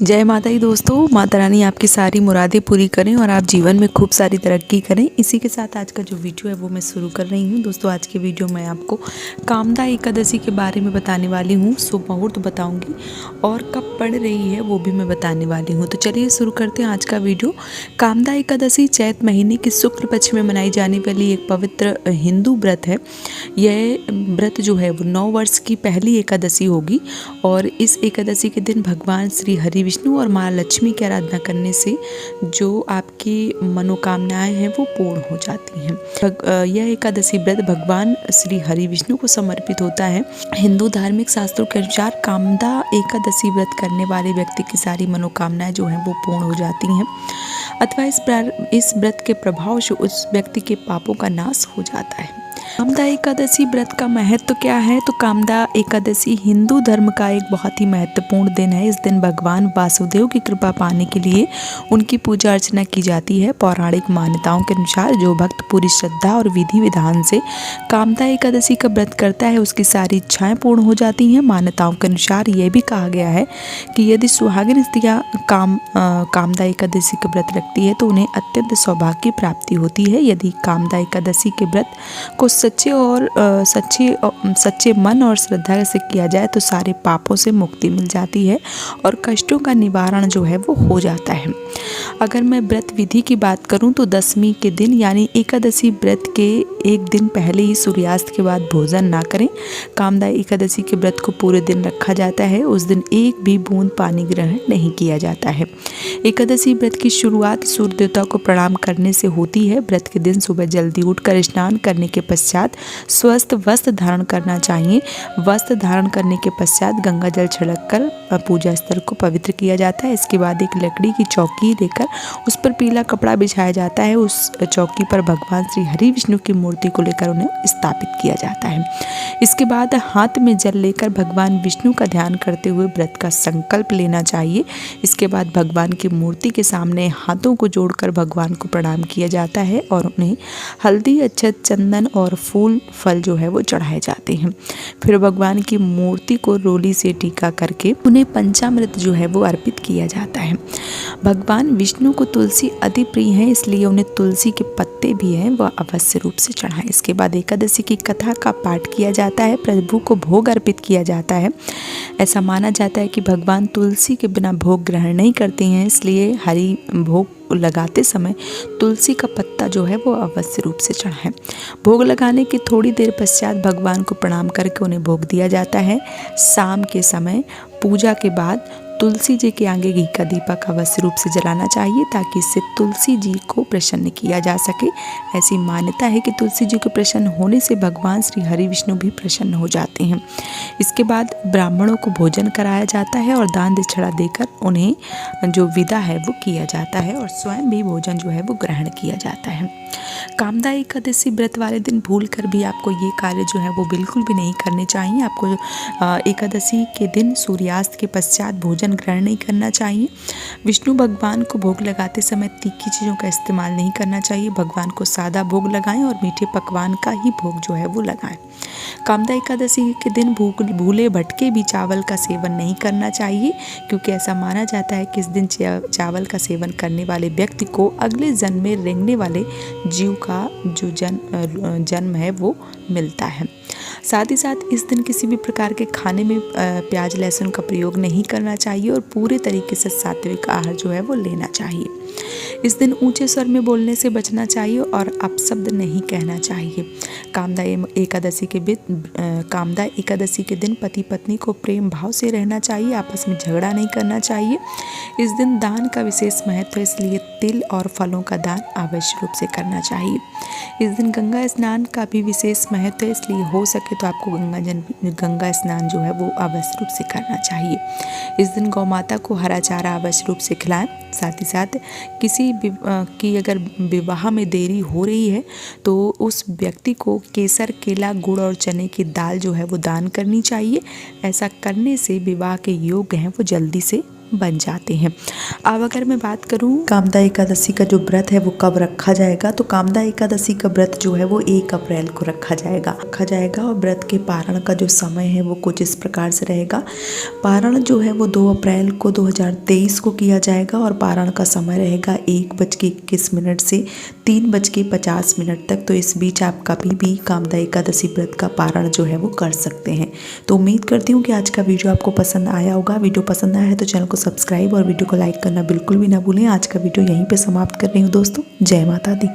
जय माता दी दोस्तों। माता रानी आपकी सारी मुरादें पूरी करें और आप जीवन में खूब सारी तरक्की करें। इसी के साथ आज का जो वीडियो है वो मैं शुरू कर रही हूँ। दोस्तों आज के वीडियो में आपको कामदा एकादशी के बारे में बताने वाली हूँ। शुभ मुहूर्त बताऊँगी और कब पड़ रही है वो भी मैं बताने वाली हूँ। तो चलिए शुरू करते हैं आज का वीडियो। कामदा एकादशी चैत महीने के शुक्ल पक्ष में मनाई जाने वाली एक पवित्र हिंदू व्रत है। यह व्रत जो है वो 9 वर्ष की पहली एकादशी होगी और इस एकादशी के दिन भगवान श्री हरि विष्णु और माँ लक्ष्मी की आराधना करने से जो आपकी मनोकामनाएं हैं वो पूर्ण हो जाती हैं। यह एकादशी व्रत भगवान श्री हरि विष्णु को समर्पित होता है। हिंदू धार्मिक शास्त्रों के अनुसार कामदा एकादशी व्रत करने वाले व्यक्ति की सारी मनोकामनाएं जो हैं वो पूर्ण हो जाती हैं अथवा इस व्रत के प्रभाव से उस व्यक्ति के पापों का नाश हो जाता है। कामदा एकादशी व्रत का महत्व क्या है? तो कामदा एकादशी हिंदू धर्म का एक बहुत ही महत्वपूर्ण दिन है। इस दिन भगवान वासुदेव की कृपा पाने के लिए उनकी पूजा अर्चना की जाती है। पौराणिक मान्यताओं के अनुसार जो भक्त पूरी श्रद्धा और विधि विधान से कामदा एकादशी का व्रत करता है उसकी सारी इच्छाएं पूर्ण हो जाती हैं। मान्यताओं के अनुसार यह भी कहा गया है कि यदि सुहागिन स्त्रियां कामदा एकादशी का व्रत रखती है तो उन्हें अत्यंत सौभाग्य की प्राप्ति होती है। यदि कामदा एकादशी के व्रत को सच्चे मन और श्रद्धा से किया जाए तो सारे पापों से मुक्ति मिल जाती है और कष्टों का निवारण जो है वो हो जाता है। अगर मैं व्रत विधि की बात करूं तो दशमी के दिन यानी एकादशी व्रत के एक दिन पहले ही सूर्यास्त के बाद भोजन ना करें। कामदा एकादशी के व्रत को पूरे दिन रखा जाता है। उस दिन एक भी बूंद पानी ग्रहण नहीं किया जाता है। एकादशी व्रत की शुरुआत सूर्य देवता को प्रणाम करने से होती है। व्रत के दिन सुबह जल्दी उठकर स्नान करने के पश्चात स्वस्थ वस्त्र धारण करना चाहिए। वस्त्र धारण करने के पश्चात गंगा जल छिड़क कर पूजा स्थल को पवित्र किया जाता है। इसके बाद एक लकड़ी की चौकी लेकर उस पर पीला कपड़ा बिछाया जाता है। उस चौकी पर भगवान श्री हरि विष्णु की मूर्ति को लेकर उन्हें स्थापित किया जाता है। इसके बाद हाथ में जल लेकर भगवान विष्णु का ध्यान करते हुए व्रत का संकल्प लेना चाहिए। इसके बाद भगवान की मूर्ति के सामने हाथों को जोड़कर भगवान को प्रणाम किया जाता है और उन्हें हल्दी, अक्षत, चंदन और फूल फल जो है वो चढ़ाए जाते हैं। फिर भगवान की मूर्ति को रोली से टीका करके उन्हें पंचामृत जो है वो अर्पित किया जाता है। भगवान विष्णु को तुलसी अति प्रिय है, इसलिए उन्हें तुलसी के पत्ते भी हैं वह अवश्य रूप से चढ़ाएं। इसके बाद एकादशी की कथा का पाठ किया जाता है। प्रभु को भोग अर्पित किया जाता है। ऐसा माना जाता है कि भगवान तुलसी के बिना भोग ग्रहण नहीं करते हैं, इसलिए हरि भोग लगाते समय तुलसी का पत्ता जो है वो अवश्य रूप से चढ़ाएं। भोग लगाने के थोड़ी देर पश्चात भगवान को प्रणाम करके उन्हें भोग दिया जाता है। शाम के समय पूजा के बाद तुलसी जी के आगे घी का दीपक अवश्य रूप से जलाना चाहिए ताकि इससे तुलसी जी को प्रसन्न किया जा सके। ऐसी मान्यता है कि तुलसी जी के प्रसन्न होने से भगवान श्री हरि विष्णु भी प्रसन्न हो जाते हैं। इसके बाद ब्राह्मणों को भोजन कराया जाता है और दान दक्षिणा देकर उन्हें जो विदा है वो किया जाता है और स्वयं भी भोजन जो है वो ग्रहण किया जाता है। कामदा एकादशी व्रत वाले दिन भूल कर भी आपको ये कार्य जो है वो बिल्कुल भी नहीं करने चाहिए। आपको एकादशी के दिन सूर्यास्त के पश्चात भोजन ग्रहण नहीं करना चाहिए। विष्णु भगवान को भोग लगाते समय तीखी चीज़ों का इस्तेमाल नहीं करना चाहिए। भगवान को सादा भोग लगाएं और मीठे पकवान का ही भोग जो है वो लगाएं। कामदा एकादशी के दिन भूले भटके भी चावल का सेवन नहीं करना चाहिए, क्योंकि ऐसा माना जाता है कि इस दिन चावल का सेवन करने वाले व्यक्ति को अगले जन्म में रेंगने वाले जीव का जो जन्म है वो मिलता है। साथ ही साथ इस दिन किसी भी प्रकार के खाने में प्याज लहसुन का प्रयोग नहीं करना चाहिए और पूरे तरीके से सात्विक आहार जो है वो लेना चाहिए। इस दिन ऊंचे स्वर में बोलने से बचना चाहिए और अपशब्द नहीं कहना चाहिए। कामदा एकादशी के दिन पति पत्नी को प्रेम भाव से रहना चाहिए, आपस में झगड़ा नहीं करना चाहिए। इस दिन दान का विशेष महत्व है, इसलिए तिल और फलों का दान अवश्य रूप से करना चाहिए। इस दिन गंगा स्नान का भी विशेष महत्व है, इसलिए हो सके तो आपको गंगा स्नान जो है वो अवश्य रूप से करना चाहिए। इस दिन गौ माता को हरा चारा अवश्य रूप से खिलाएं। साथ ही साथ किसी की अगर विवाह में देरी हो रही है तो उस व्यक्ति को केसर, केला, गुड़ और चने की दाल जो है वो दान करनी चाहिए। ऐसा करने से विवाह के योग हैं वो जल्दी से बन जाते हैं। अब अगर मैं बात करूं कामदा एकादशी का जो व्रत है वो कब रखा जाएगा, तो कामदा एकादशी का व्रत जो है वो 1 अप्रैल को रखा जाएगा और व्रत के पारण का जो समय है वो कुछ इस प्रकार से रहेगा। पारण जो है वो 2 अप्रैल को 2023 को किया जाएगा और पारण का समय रहेगा 1:21 से 3:50 तक। तो इस बीच आप कभी भी कामदा एकादशी व्रत का पारण जो है वो कर सकते हैं। तो उम्मीद करती हूँ कि आज का वीडियो आपको पसंद आया होगा। वीडियो पसंद आया है तो चैनल को सब्सक्राइब और वीडियो को लाइक करना बिल्कुल भी ना भूलें। आज का वीडियो यहीं पे समाप्त कर रही हूँ दोस्तों। जय माता दी।